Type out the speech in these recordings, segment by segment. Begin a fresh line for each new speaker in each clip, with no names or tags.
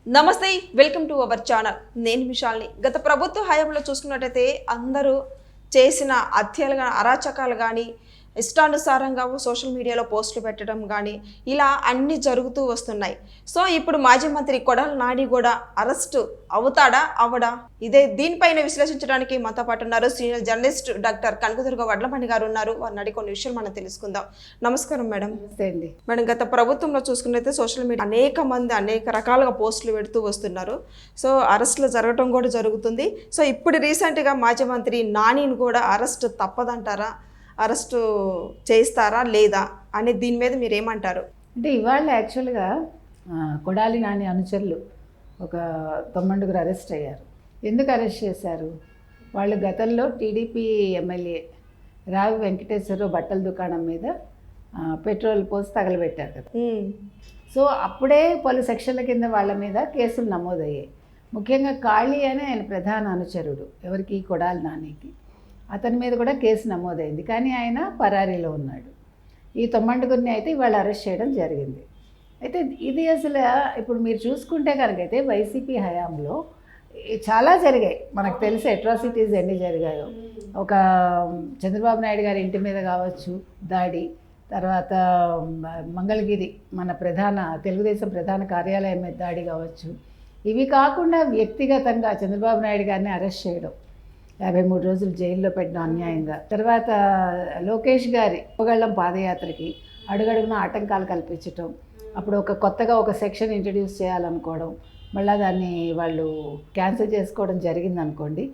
నమస్తే, welcome to our channel. నేను విశాల్ని. గత ప్రభుత్వ హయాంలో చూసుకున్నట్టయితే అందరూ చేసిన హత్యలు కానీ, అరాచకాలు కానీ, ఇష్టానుసారంగా సోషల్ మీడియాలో పోస్టులు పెట్టడం కానీ ఇలా అన్నీ జరుగుతూ వస్తున్నాయి. సో ఇప్పుడు మాజీ మంత్రి కొడాలి నాని కూడా అరెస్టు అవుతాడా అవడా, దీనిపైన విశ్లేషించడానికి మనతో పాటు ఉన్నారు senior journalist doctor Kanakadurga Vadlamani గారు ఉన్నారు. వారిని అడిగి కొన్ని విషయాలు మనం తెలుసుకుందాం. నమస్కారం మేడం. మేడం, గత ప్రభుత్వంలో చూసుకున్నట్లయితే సోషల్ మీడియా అనేక మంది అనేక రకాలుగా పోస్టులు పెడుతూ వస్తున్నారు. సో అరెస్టులు జరగడం కూడా జరుగుతుంది. సో ఇప్పుడు రీసెంట్గా మాజీ మంత్రి నానిని కూడా అరెస్ట్ తప్పదంటారా, అరెస్టు చేస్తారా లేదా అనే దీని మీద మీరు ఏమంటారు?
అంటే ఇవాళ యాక్చువల్గా కొడాలి నాని అనుచరులు ఒక 9 అరెస్ట్ అయ్యారు. ఎందుకు అరెస్ట్ చేశారు? వాళ్ళు గతంలో టీడీపీ ఎమ్మెల్యే రావి వెంకటేశ్వరరావు బట్టల దుకాణం మీద పెట్రోల్ పోసి తగలబెట్టారు కదా. సో అప్పుడే పలు సెక్షన్ల కింద వాళ్ళ మీద కేసులు నమోదయ్యాయి. ముఖ్యంగా కాళీ అని ఆయన ప్రధాన అనుచరుడు, ఎవరికి, కొడాలి నానికి, అతని మీద కూడా కేసు నమోదైంది. కానీ ఆయన పరారీలో ఉన్నాడు. ఈ 9 అయితే ఇవాళ అరెస్ట్ చేయడం జరిగింది. అయితే ఇది అసలు ఇప్పుడు మీరు చూసుకుంటే కనుకైతే వైసీపీ హయాంలో చాలా జరిగాయి. మనకు తెలిసి అట్రాసిటీస్ ఎన్ని జరిగాయో, ఒక చంద్రబాబు నాయుడు గారి ఇంటి మీద కావచ్చు దాడి, తర్వాత మంగళగిరి మన తెలుగుదేశం ప్రధాన కార్యాలయం మీద దాడి కావచ్చు. ఇవి కాకుండా వ్యక్తిగతంగా చంద్రబాబు నాయుడు గారిని అరెస్ట్ చేయడం, 53 రోజులు జైల్లో పెట్టడం అన్యాయంగా, తర్వాత లోకేష్ గారి పొగళ్ళం పాదయాత్రకి అడుగడుగున ఆటంకాలు కల్పించటం, అప్పుడు కొత్తగా ఒక సెక్షన్ ఇంట్రడ్యూస్ చేయాలనుకోవడం, మళ్ళీ దాన్ని వాళ్ళు క్యాన్సిల్ చేసుకోవడం జరిగిందనుకోండి.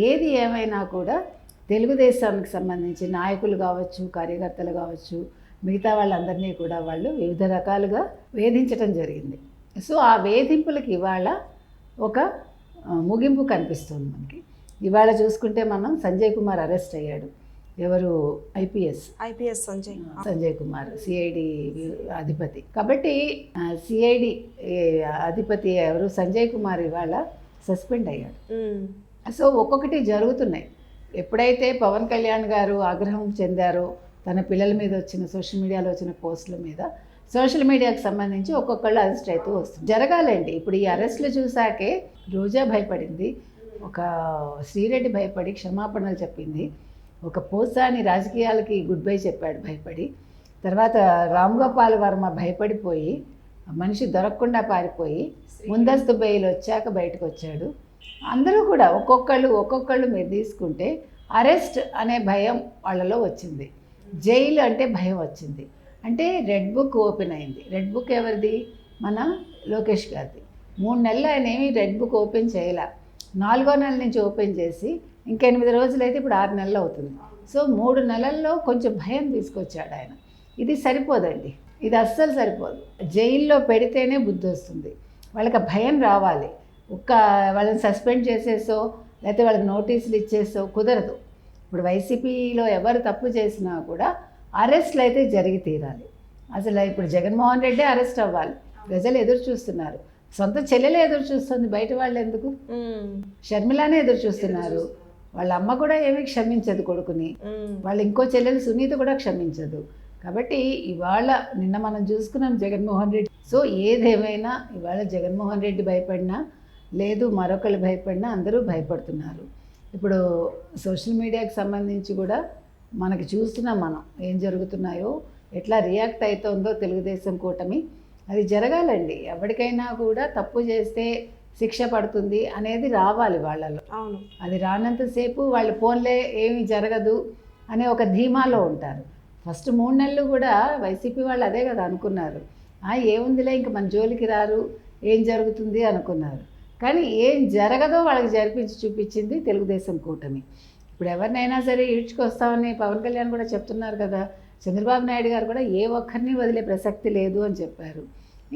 ఏది ఏమైనా కూడా తెలుగుదేశానికి సంబంధించి నాయకులు కావచ్చు, కార్యకర్తలు కావచ్చు, మిగతా వాళ్ళందరినీ కూడా వాళ్ళు వివిధ రకాలుగా వేధించడం జరిగింది. సో ఆ వేధింపులకి ఇవాళ ఒక ముగింపు కనిపిస్తుంది మనకి. ఇవాళ చూసుకుంటే మనం సంజయ్ కుమార్ అరెస్ట్ అయ్యాడు. ఎవరు? ఐపీఎస్ సంజయ్ కుమార్, సిఐడి అధిపతి. కాబట్టి సిఐడి అధిపతి ఎవరు? సంజయ్ కుమార్ ఇవాళ సస్పెండ్ అయ్యాడు. సో ఒక్కొక్కటి జరుగుతున్నాయి. ఎప్పుడైతే పవన్ కళ్యాణ్ గారు ఆగ్రహం చెందారో తన పిల్లల మీద వచ్చిన సోషల్ మీడియాలో వచ్చిన పోస్టుల మీద, సోషల్ మీడియాకు సంబంధించి ఒక్కొక్కళ్ళు అరెస్ట్ అవుతూ వస్తుంది. జరగాలండి. ఇప్పుడు ఈ అరెస్టులు చూసాకే రోజా భయపడింది, ఒక శ్రీరెడ్డి భయపడి క్షమాపణలు చెప్పింది, ఒక పోసాని రాజకీయాలకి గుడ్ బై చెప్పాడు భయపడి, తర్వాత రామ్ గోపాల్ వర్మ భయపడిపోయి మనిషి దొరకకుండా పారిపోయి ముందస్తు బెయిల్ వచ్చాక బయటకు వచ్చాడు. అందరూ కూడా ఒక్కొక్కళ్ళు మీరు తీసుకుంటే అరెస్ట్ అనే భయం వాళ్ళలో వచ్చింది, జైలు అంటే భయం వచ్చింది. అంటే రెడ్ బుక్ ఓపెన్ అయింది. రెడ్ బుక్ ఎవరిది? మన లోకేష్ గారిది. 3 నెలలు ఆయన ఏమీ రెడ్ బుక్ ఓపెన్ చేయలే. 4వ నెల నుంచి ఓపెన్ చేసి ఇంకా 8 రోజులు అయితే ఇప్పుడు 6 నెలలు అవుతుంది. సో 3 నెలల్లో కొంచెం భయం తీసుకొచ్చాడు ఆయన. ఇది సరిపోదండి, ఇది అస్సలు సరిపోదు. జైల్లో పెడితేనే బుద్ధి వస్తుంది. వాళ్ళకి భయం రావాలి. వాళ్ళని సస్పెండ్ చేసేసో లేకపోతే వాళ్ళకి నోటీసులు ఇచ్చేసో కుదరదు. ఇప్పుడు వైసీపీలో ఎవరు తప్పు చేసినా కూడా అరెస్ట్లు అయితే జరిగి తీరాలి. అసలు ఇప్పుడు జగన్మోహన్ రెడ్డి అరెస్ట్ అవ్వాలి. ప్రజలు ఎదురు చూస్తున్నారు. సొంత చెల్లెలే ఎదురు చూస్తుంది, బయట వాళ్ళు ఎందుకు? షర్మిలానే ఎదురు చూస్తున్నారు. వాళ్ళ అమ్మ కూడా ఏమీ క్షమించదు కొడుకుని, వాళ్ళ ఇంకో చెల్లెలు సునీత కూడా క్షమించదు. కాబట్టి ఇవాళ నిన్న మనం చూసుకున్నాం జగన్మోహన్ రెడ్డి. సో ఏదేమైనా ఇవాళ జగన్మోహన్ రెడ్డి భయపడినా లేదు, మరొకళ్ళు భయపడినా అందరూ భయపడుతున్నారు. ఇప్పుడు సోషల్ మీడియాకి సంబంధించి కూడా మనకి చూస్తున్నాం మనం ఏం జరుగుతున్నాయో, ఎట్లా రియాక్ట్ అవుతుందో తెలుగుదేశం కూటమి. అది జరగాలండి. ఎవరికైనా కూడా తప్పు చేస్తే శిక్ష పడుతుంది అనేది రావాలి వాళ్ళలో. అవును, అది రానంతసేపు వాళ్ళు ఫోన్లే ఏమీ జరగదు అనే ఒక ధీమాలో ఉంటారు. ఫస్ట్ 3 నెలలు కూడా వైసీపీ వాళ్ళు అదే కదా అనుకున్నారు. ఏముందిలే ఇంక మన జోలికి రారు, ఏం జరుగుతుంది అనుకున్నారు. కానీ ఏం జరగదో వాళ్ళకి జరిపించి చూపించింది తెలుగుదేశం కూటమి. ఇప్పుడు ఎవరినైనా సరే ఈడ్చుకొస్తామని పవన్ కళ్యాణ్ కూడా చెప్తున్నారు కదా. చంద్రబాబు నాయుడు గారు కూడా ఏ ఒక్కరిని వదిలే ప్రసక్తి లేదు అని చెప్పారు.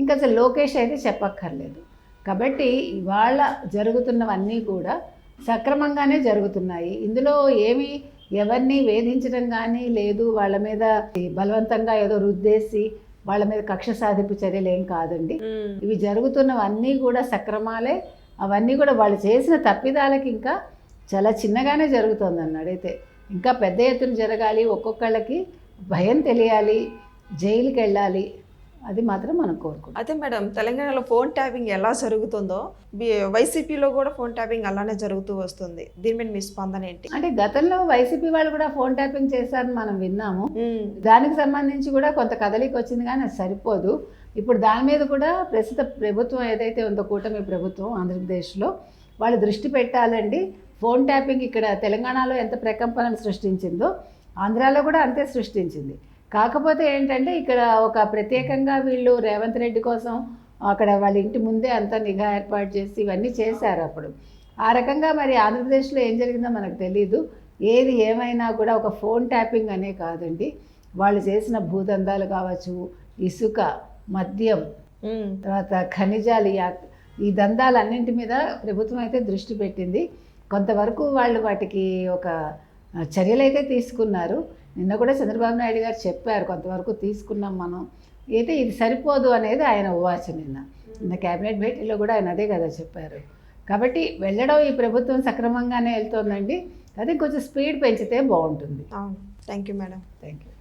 ఇంకా అసలు లోకేష్ అయితే చెప్పక్కర్లేదు. కాబట్టి ఇవాళ జరుగుతున్నవన్నీ కూడా సక్రమంగానే జరుగుతున్నాయి. ఇందులో ఏమీ ఎవరిని వేధించడం కానీ లేదు, వాళ్ళ మీద బలవంతంగా ఏదో రుద్దేసి వాళ్ళ మీద కక్ష సాధింపు చర్యలు ఏం కాదండి. ఇవి జరుగుతున్నవన్నీ కూడా సక్రమాలే. అవన్నీ కూడా వాళ్ళు చేసిన తప్పిదాలకి ఇంకా చాలా చిన్నగానే జరుగుతుంది అన్నాడైతే. ఇంకా పెద్ద ఎత్తున జరగాలి, ఒక్కొక్కళ్ళకి భయం తెలియాలి, జైలుకి వెళ్ళాలి, అది మాత్రం మనం కోరుకుంటాం.
అదే మేడం, తెలంగాణలో ఫోన్ ట్యాపింగ్ ఎలా జరుగుతుందో వైసీపీలో కూడా ఫోన్ ట్యాపింగ్ అలానే జరుగుతూ వస్తుంది. దీని మీద మీ స్పందన ఏంటి?
అంటే గతంలో వైసీపీ వాళ్ళు కూడా ఫోన్ ట్యాపింగ్ చేశారని మనం విన్నాము. దానికి సంబంధించి కూడా కొంత కదలిక వచ్చింది, కానీ అది సరిపోదు. ఇప్పుడు దాని మీద కూడా ప్రస్తుత ప్రభుత్వం ఏదైతే ఉందో, కూటమి ప్రభుత్వం ఆంధ్రప్రదేశ్లో, వాళ్ళు దృష్టి పెట్టాలండి. ఫోన్ ట్యాపింగ్ ఇక్కడ తెలంగాణలో ఎంత ప్రకంపనలు సృష్టించిందో ఆంధ్రాలో కూడా అంతే సృష్టించింది. కాకపోతే ఏంటంటే ఇక్కడ ఒక ప్రత్యేకంగా వీళ్ళు రేవంత్ రెడ్డి కోసం అక్కడ వాళ్ళ ఇంటి ముందే అంతా నిఘా ఏర్పాటు చేసి ఇవన్నీ చేశారు అప్పుడు. ఆ రకంగా మరి ఆంధ్రప్రదేశ్లో ఏం జరిగిందో మనకు తెలీదు. ఏది ఏమైనా కూడా ఒక ఫోన్ ట్యాపింగ్ అనే కాదండి, వాళ్ళు చేసిన భూదందాలు కావచ్చు, ఇసుక, మద్యం, తర్వాత ఖనిజాలు, ఈ దందాలన్నింటి మీద ప్రభుత్వం అయితే దృష్టి పెట్టింది. కొంతవరకు వాళ్ళు వాటికి ఒక చర్యలు అయితే తీసుకున్నారు. నిన్న కూడా చంద్రబాబు నాయుడు గారు చెప్పారు, కొంతవరకు తీసుకున్నాం మనం, అయితే ఇది సరిపోదు అనేది ఆయన ఉవాచ. నిన్న క్యాబినెట్ భేటీలో కూడా ఆయన అదే కదా చెప్పారు. కాబట్టి వెళ్ళడం ఈ ప్రభుత్వం సక్రమంగానే వెళ్తోందండి. అదే కొంచెం స్పీడ్ పెంచితే బాగుంటుంది.
అవును. Thank you madam.
Thank you.